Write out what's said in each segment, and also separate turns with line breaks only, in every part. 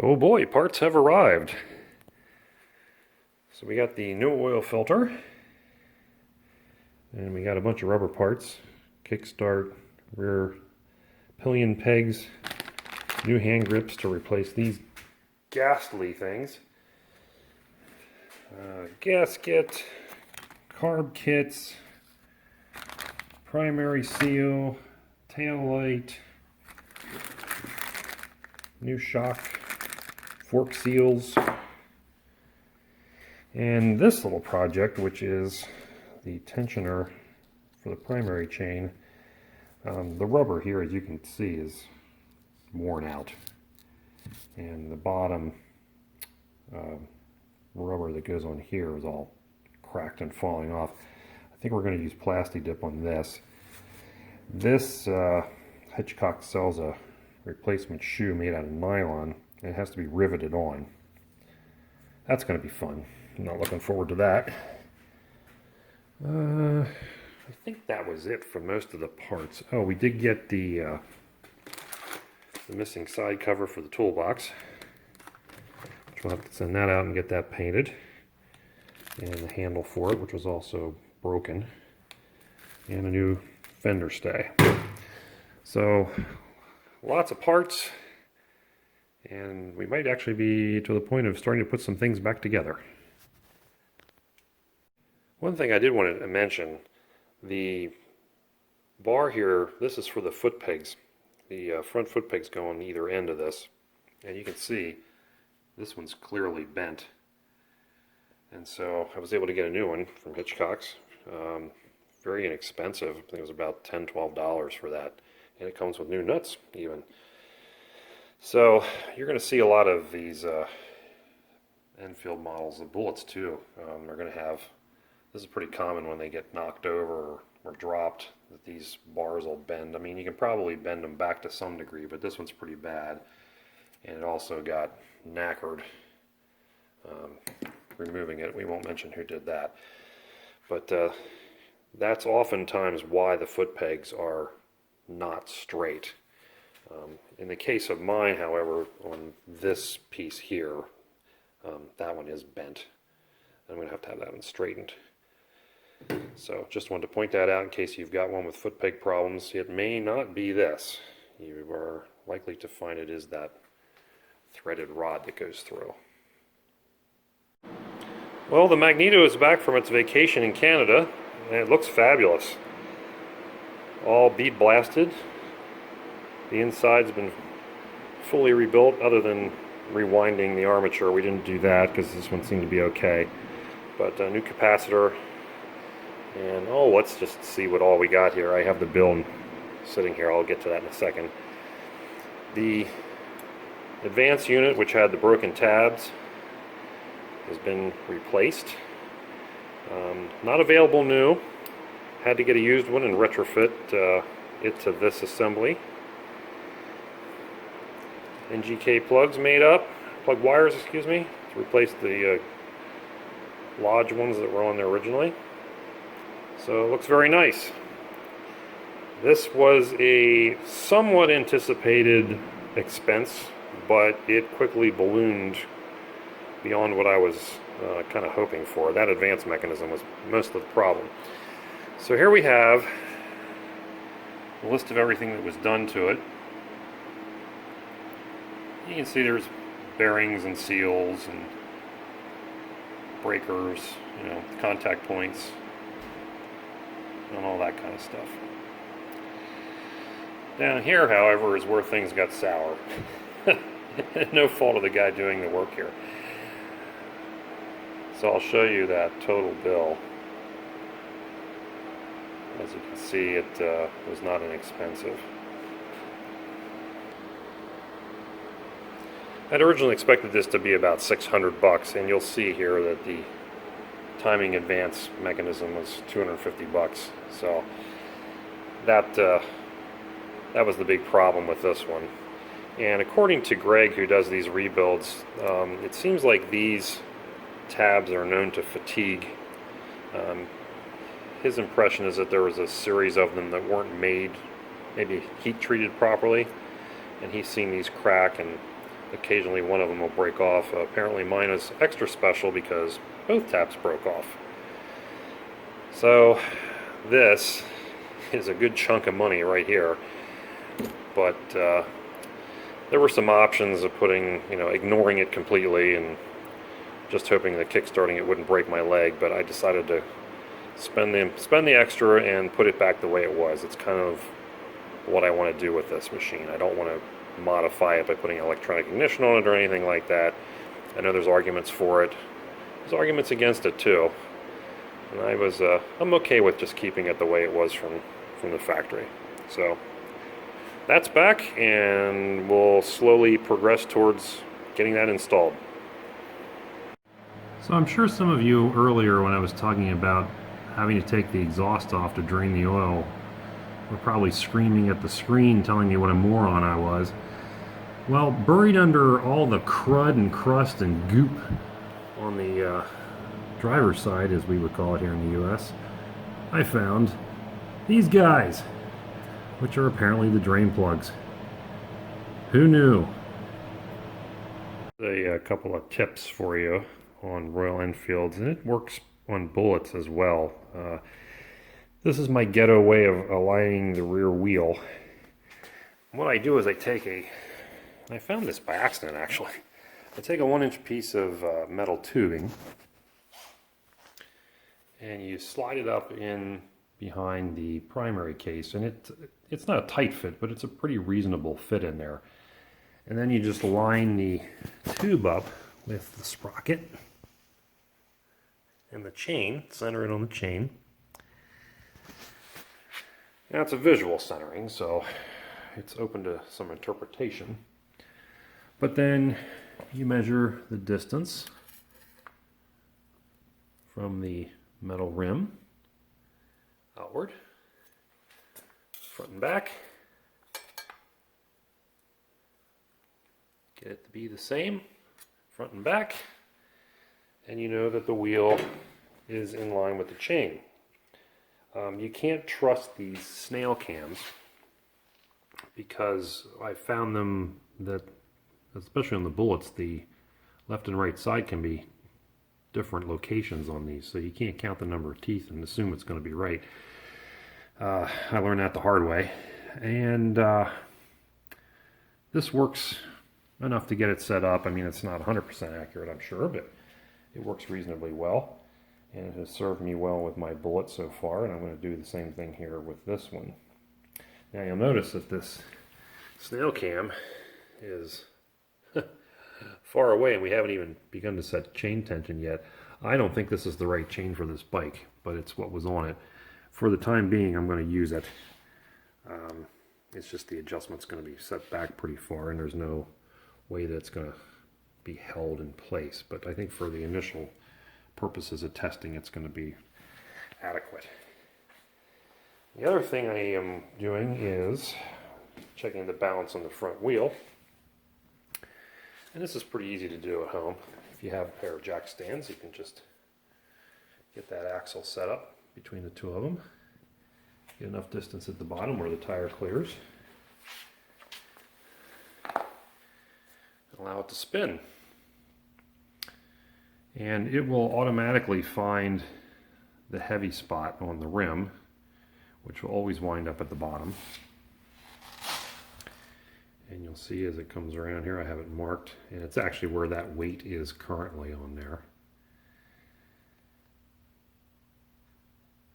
Oh boy, parts have arrived. So we got the new oil filter, and we got a bunch of rubber parts, kickstart, rear pillion pegs, new hand grips to replace these ghastly things, gasket, carb kits, primary seal, tail light, new shock, fork seals, and this little project, which is the tensioner for the primary chain. The rubber here, as you can see, is worn out, and the bottom rubber that goes on here is all cracked and falling off. I think we're going to use Plasti Dip on this. This Hitchcock sells a replacement shoe made out of nylon, and it has to be riveted on. That's going to be fun. I'm not looking forward to that. I think that was it for most of the parts. Oh, we did get the missing side cover for the toolbox, which we'll have to send that out and get that painted, and the handle for it, which was also broken, and a new fender stay. So lots of parts, and we might actually be to the point of starting to put some things back together. One thing I did want to mention, the bar here, this is for the foot pegs. The front foot pegs go on either end of this, and you can see this one's clearly bent. And so I was able to get a new one from Hitchcock's. Very inexpensive. I think it was about $10, $12 for that. And it comes with new nuts even. So you're going to see a lot of these Enfield models, the bullets too, are going to have, this is pretty common when they get knocked over or dropped, that these bars will bend. I mean, you can probably bend them back to some degree, but this one's pretty bad. And it also got knackered removing it. We won't mention who did that. But that's oftentimes why the foot pegs are not straight. In the case of mine, however, on this piece here, that one is bent. I'm going to have that one straightened. So just wanted to point that out in case you've got one with foot peg problems. It may not be this. You are likely to find it is that threaded rod that goes through. Well, the Magneto is back from its vacation in Canada, and it looks fabulous. All bead blasted. The inside's been fully rebuilt, other than rewinding the armature. We didn't do that because this one seemed to be okay. But a new capacitor. And oh, let's just see what all we got here. I have the bill sitting here. I'll get to that in a second. The advanced unit, which had the broken tabs, has been replaced. Not available new. Had to get a used one and retrofit it to this assembly. NGK plugs made up, plug wires, excuse me, to replace the Lodge ones that were on there originally. So it looks very nice. This was a somewhat anticipated expense, but it quickly ballooned beyond what I was kind of hoping for. That advance mechanism was most of the problem. So here we have a list of everything that was done to it. You can see there's bearings and seals and breakers, contact points, and all that kind of stuff. Down here, however, is where things got sour. No fault of the guy doing the work here. So I'll show you that total bill. As you can see, it was not inexpensive. I'd originally expected this to be about $600, and you'll see here that the timing advance mechanism was $250. So that was the big problem with this one. And according to Greg, who does these rebuilds, it seems like these tabs are known to fatigue. His impression is that there was a series of them that weren't made, maybe heat treated properly, and he's seen these crack, and occasionally one of them will break off. Apparently mine is extra special because both taps broke off. So this is a good chunk of money right here, but there were some options of putting, ignoring it completely and just hoping that kickstarting it wouldn't break my leg, but I decided to spend the extra and put it back the way it was. It's kind of what I want to do with this machine. I don't want to modify it by putting electronic ignition on it or anything like that. I know there's arguments for it. There's arguments against it too. And I'm okay with just keeping it the way it was from the factory. So that's back, and we'll slowly progress towards getting that installed. So I'm sure some of you earlier, when I was talking about having to take the exhaust off to drain the oil, were probably screaming at the screen telling me what a moron I was. Well, buried under all the crud and crust and goop on the driver's side, as we would call it here in the US, I found these guys, which are apparently the drain plugs. Who knew? A couple of tips for you on Royal Enfields, and it works on bullets as well. This is my ghetto way of aligning the rear wheel. What I do is I found this by accident actually. I take a 1-inch piece of metal tubing and you slide it up in behind the primary case, and it's not a tight fit, but it's a pretty reasonable fit in there. And then you just line the tube up with the sprocket and the chain, center it on the chain. Now it's a visual centering, so it's open to some interpretation. But then you measure the distance from the metal rim outward, front and back. Get it to be the same, front and back, and you know that the wheel is in line with the chain. You can't trust these snail cams because I found them that, especially on the bullets, the left and right side can be different locations on these, so you can't count the number of teeth and assume it's going to be right. I learned that the hard way, and this works enough to get it set up. I mean, it's not 100% accurate, I'm sure, but it works reasonably well, and it has served me well with my bullet so far, and I'm going to do the same thing here with this one. Now you'll notice that this snail cam is far away, and we haven't even begun to set chain tension yet. I don't think this is the right chain for this bike, but it's what was on it. For the time being, I'm going to use it. It's just the adjustment's going to be set back pretty far, and there's no way that it's going to be held in place. But I think for the initial purposes of testing, it's going to be adequate. The other thing I am doing is checking the balance on the front wheel. And this is pretty easy to do at home. If you have a pair of jack stands, you can just get that axle set up between the two of them. Get enough distance at the bottom where the tire clears. Allow it to spin. And it will automatically find the heavy spot on the rim, which will always wind up at the bottom. And you'll see as it comes around here, I have it marked, and it's actually where that weight is currently on there.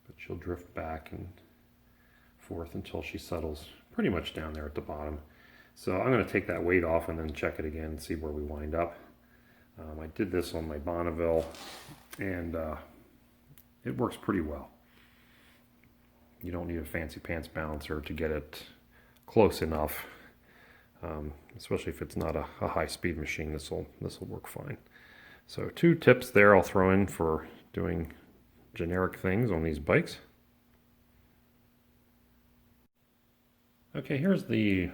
But she'll drift back and forth until she settles pretty much down there at the bottom. So I'm going to take that weight off and then check it again and see where we wind up. I did this on my Bonneville, and it works pretty well. You don't need a fancy pants balancer to get it close enough. Especially if it's not a high-speed machine, this will work fine. So 2 tips there I'll throw in for doing generic things on these bikes. Okay, here's the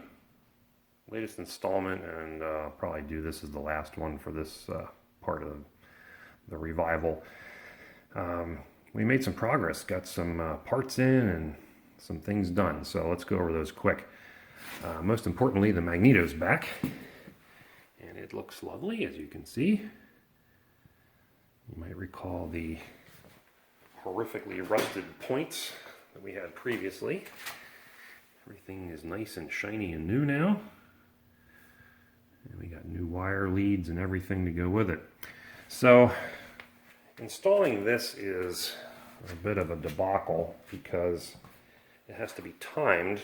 latest installment, and I'll probably do this as the last one for this part of the revival. We made some progress, got some parts in and some things done, so let's go over those quick. Most importantly, the Magneto's back, and And it looks lovely, as you can see. You might recall the horrifically rusted points that we had previously. Everything is nice and shiny and new now. And we got new wire leads and everything to go with it. So installing this is a bit of a debacle because it has to be timed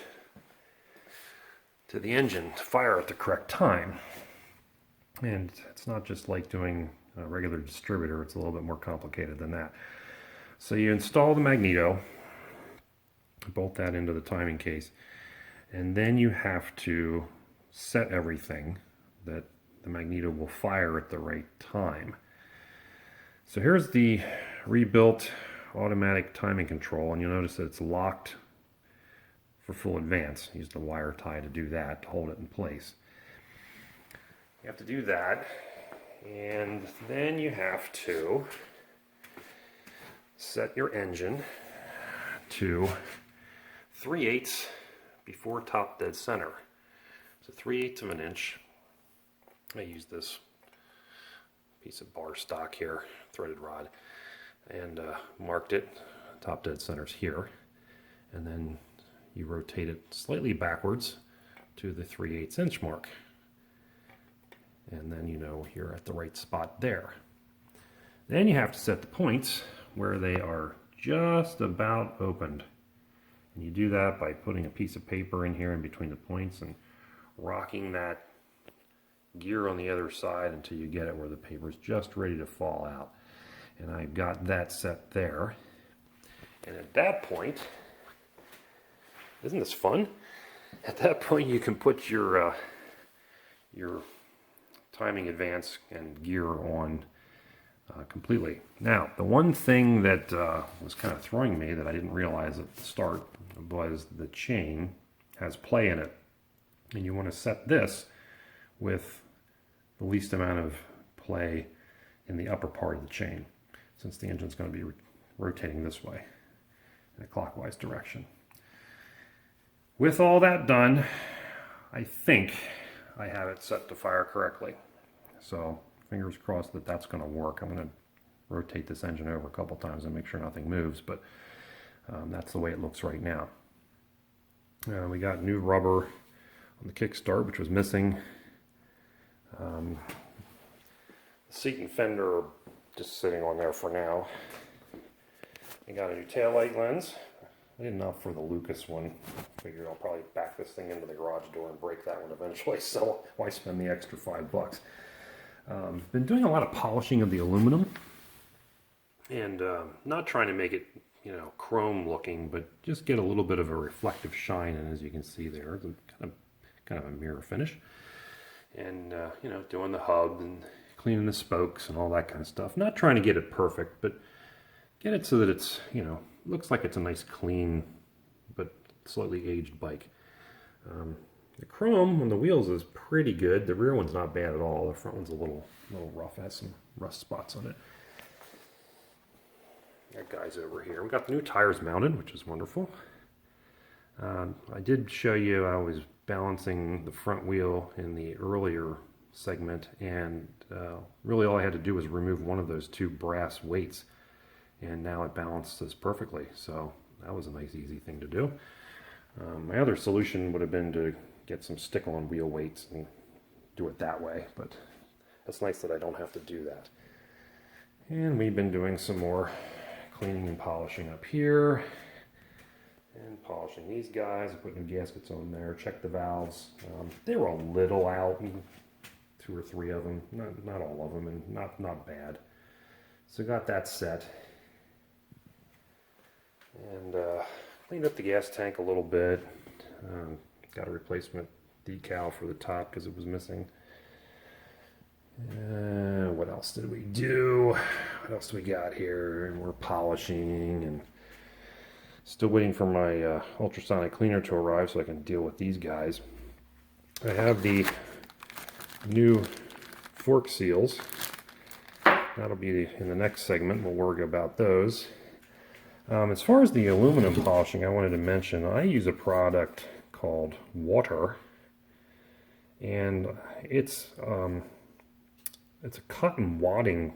to the engine to fire at the correct time. And it's not just like doing a regular distributor, it's a little bit more complicated than that. So you install the Magneto, bolt that into the timing case, and then you have to set everything that the Magneto will fire at the right time. So here's the rebuilt automatic timing control, and you'll notice that it's locked for full advance. Use the wire tie to do that, to hold it in place. You have to do that, and then you have to set your engine to 3/8 before top dead center. So 3/8 of an inch. I use this piece of bar stock here, threaded rod, and marked it. Top dead center's here, and then you rotate it slightly backwards to the 3/8 inch mark, and then you know you're at the right spot there. Then you have to set the points where they are just about opened, and you do that by putting a piece of paper in here in between the points and rocking that gear on the other side until you get it where the paper is just ready to fall out. And I've got that set there. And at that point, isn't this fun? At that point you can put your timing advance and gear on completely. Now, the one thing that was kind of throwing me that I didn't realize at the start was the chain has play in it. And you want to set this with the least amount of play in the upper part of the chain, since the engine's going to be rotating this way in a clockwise direction. With all that done, I think I have it set to fire correctly. So fingers crossed that that's going to work. I'm going to rotate this engine over a couple times and make sure nothing moves, but that's the way it looks right now. We got new rubber on the kickstart, which was missing. The seat and fender are just sitting on there for now. We got a new taillight lens. I didn't opt for the Lucas one. Figured I'll probably back this thing into the garage door and break that one eventually, so why spend the extra $5? Been doing a lot of polishing of the aluminum, and not trying to make it, chrome looking, but just get a little bit of a reflective shine, and as you can see there, it's kind of a mirror finish. And doing the hub and cleaning the spokes and all that kind of stuff. Not trying to get it perfect, but get it so that it's, looks like it's a nice clean but slightly aged bike. The chrome on the wheels is pretty good. The rear one's not bad at all. The front one's a little rough. It has some rust spots on it. That guy's over here. We got the new tires mounted, which is wonderful. I did show you I was balancing the front wheel in the earlier segment, and really all I had to do was remove one of those two brass weights, and now it balances perfectly. So that was a nice easy thing to do. My other solution would have been to get some stick-on wheel weights and do it that way, but it's nice that I don't have to do that. And we've been doing some more cleaning and polishing up here, and polishing these guys. I put new gaskets on there, check the valves. They were a little out, 2 or 3 of them, not all of them, and not bad. So got that set, and cleaned up the gas tank a little bit. Got a replacement decal for the top because it was missing. What else did we do? What else do we got here? And we're polishing, and still waiting for my ultrasonic cleaner to arrive so I can deal with these guys. I have the new fork seals. That'll be in the next segment. We'll worry about those. As far as the aluminum polishing, I wanted to mention I use a product called Water, and it's it's a cotton wadding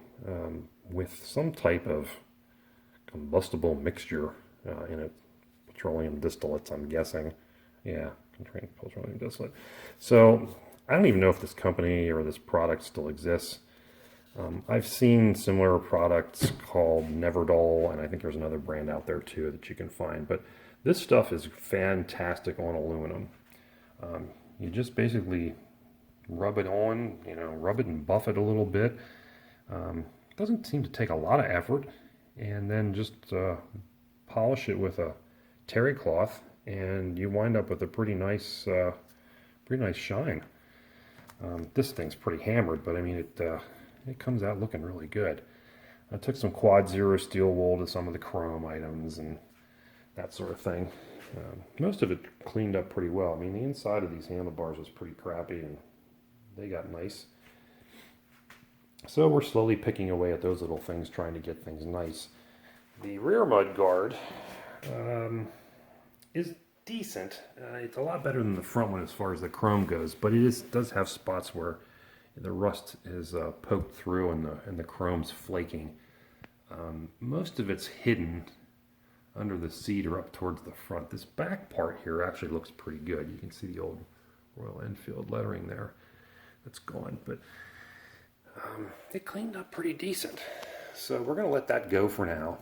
with some type of combustible mixture in it. Petroleum distillates, I'm guessing. Yeah, petroleum distillate. So I don't even know if this company or this product still exists. I've seen similar products called Neverdol, and I think there's another brand out there too that you can find. But this stuff is fantastic on aluminum. You just basically rub it on, rub it and buff it a little bit. Doesn't seem to take a lot of effort. And then just polish it with a terry cloth, and you wind up with a pretty nice shine. This thing's pretty hammered, but I mean it comes out looking really good. I took some quad zero steel wool to some of the chrome items and that sort of thing. Most of it cleaned up pretty well. I mean, the inside of these handlebars was pretty crappy, and they got nice. So we're slowly picking away at those little things, trying to get things nice. The rear mud guard is decent. It's a lot better than the front one as far as the chrome goes, but it does have spots where the rust is poked through and the chrome's flaking. Most of it's hidden under the seat or up towards the front. This back part here actually looks pretty good. You can see the old Royal Enfield lettering there. That's gone, but it cleaned up pretty decent. So we're going to let that go for now.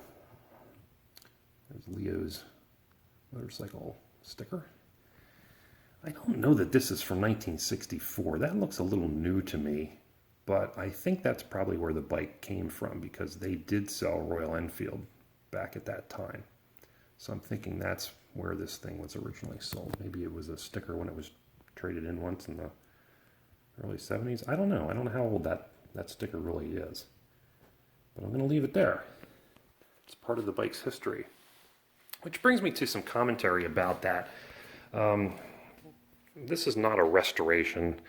There's Leo's motorcycle sticker. I don't know that this is from 1964. That looks a little new to me, but I think that's probably where the bike came from, because they did sell Royal Enfield back at that time. So I'm thinking that's where this thing was originally sold. Maybe it was a sticker when it was traded in once in the early 70s. I don't know. I don't know how old that sticker really is. But I'm going to leave it there. It's part of the bike's history. Which brings me to some commentary about that. This is not a restoration.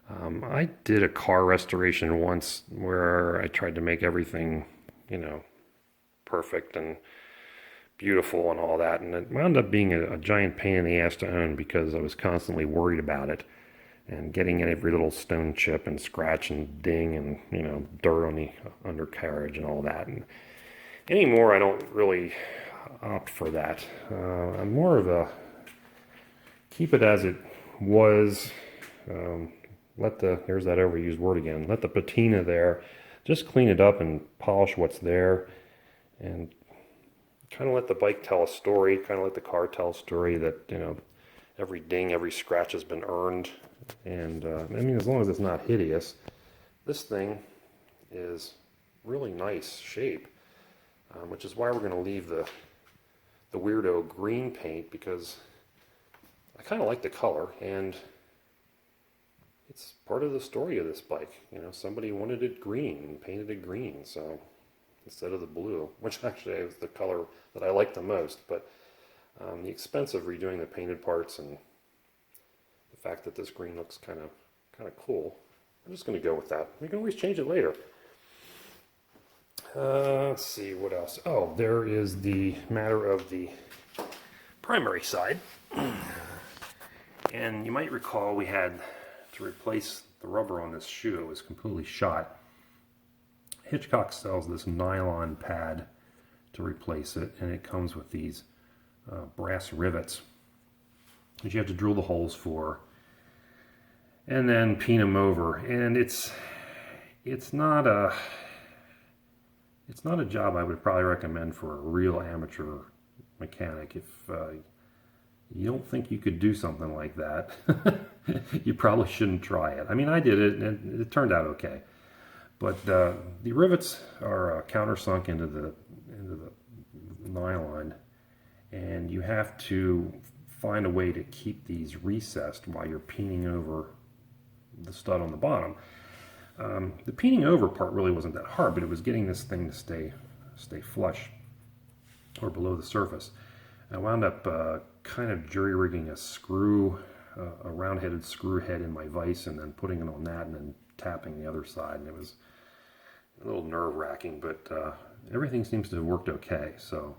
I did a car restoration once where I tried to make everything, perfect and beautiful and all that. And it wound up being a giant pain in the ass to own, because I was constantly worried about it and getting in every little stone chip and scratch and ding and, dirt on the undercarriage and all that. And anymore, I don't really opt for that. I'm more of a keep it as it was. Here's that overused word again. Let the patina there. Just clean it up and polish what's there, and kind of let the bike tell a story. Kind of let the car tell a story that every ding, every scratch has been earned. And as long as it's not hideous, this thing is really nice shape, which is why we're going to leave the weirdo green paint, because I kind of like the color, and it's part of the story of this bike. Somebody wanted it green and painted it green, so instead of the blue, which actually is the color that I like the most. But the expense of redoing the painted parts and the fact that this green looks kind of cool, I'm just going to go with that. We can always change it later. Let's see, what else? Oh, there is the matter of the primary side. And you might recall we had to replace the rubber on this shoe. It was completely shot. Hitchcock sells this nylon pad to replace it, and it comes with these brass rivets that you have to drill the holes for and then peen them over. And it's not a job I would probably recommend for a real amateur mechanic. If you don't think you could do something like that, you probably shouldn't try it. I did it, and it turned out okay. But the rivets are countersunk into the nylon, and you have to find a way to keep these recessed while you're peening over the stud on the bottom. The peening over part really wasn't that hard, but it was getting this thing to stay flush or below the surface. I wound up kind of jury-rigging a round-headed screw head in my vise, and then putting it on that and then tapping the other side. And it was a little nerve-wracking, but everything seems to have worked okay. So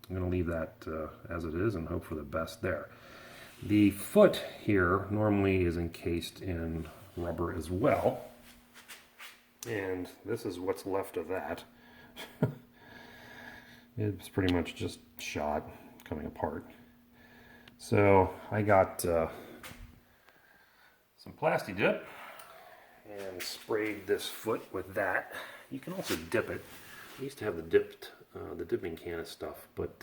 I'm going to leave that as it is and hope for the best there. The foot here normally is encased in rubber as well. And this is what's left of that. It's pretty much just shot coming apart. So I got some Plasti Dip and sprayed this foot with that. You can also dip it. I used to have the dipping can of stuff, but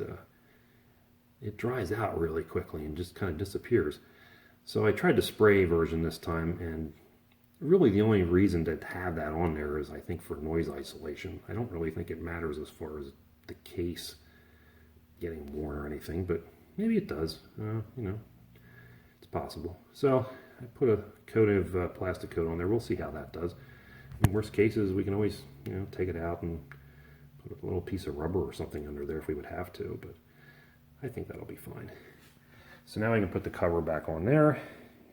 it dries out really quickly and just kind of disappears. So I tried the spray version this time, and really the only reason to have that on there is I think for noise isolation. I don't really think it matters as far as the case getting worn or anything, but maybe it does. You know, it's possible. So I put a coat of plastic coat on there. We'll see how that does. In worst cases, we can always, you know, take it out and put a little piece of rubber or something under there if we would have to, but I think that'll be fine. So now I can put the cover back on there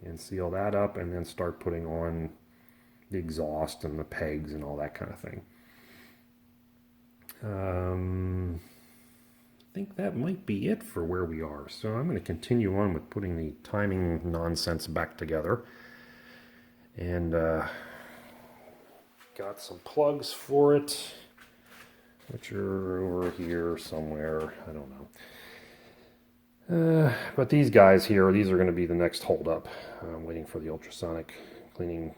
and seal that up, and then start putting on the exhaust and the pegs and all that kind of thing. I think that might be it for where we are. So I'm going to continue on with putting the timing nonsense back together. And got some plugs for it, which are over here somewhere. I don't know. But these guys here, these are going to be the next holdup. I'm waiting for the ultrasonic cleaning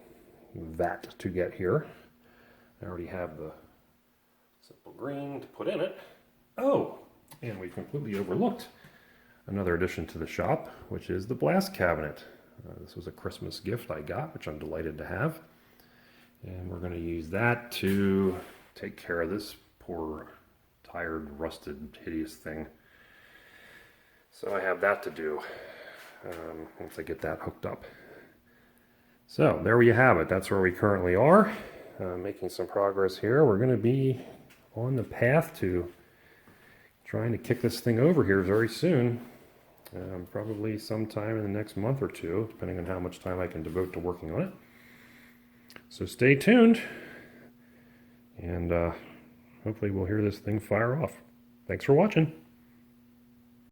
vat to get here. I already have the simple green to put in it. Oh, and we completely overlooked another addition to the shop, which is the blast cabinet. This was a Christmas gift I got, which I'm delighted to have. And we're going to use that to take care of this poor, tired, rusted, hideous thing. So I have that to do once I get that hooked up. So there you have it. That's where we currently are. Making some progress here. We're going to be on the path to trying to kick this thing over here very soon. Probably sometime in the next month or two, depending on how much time I can devote to working on it. So stay tuned, and hopefully we'll hear this thing fire off. Thanks for watching.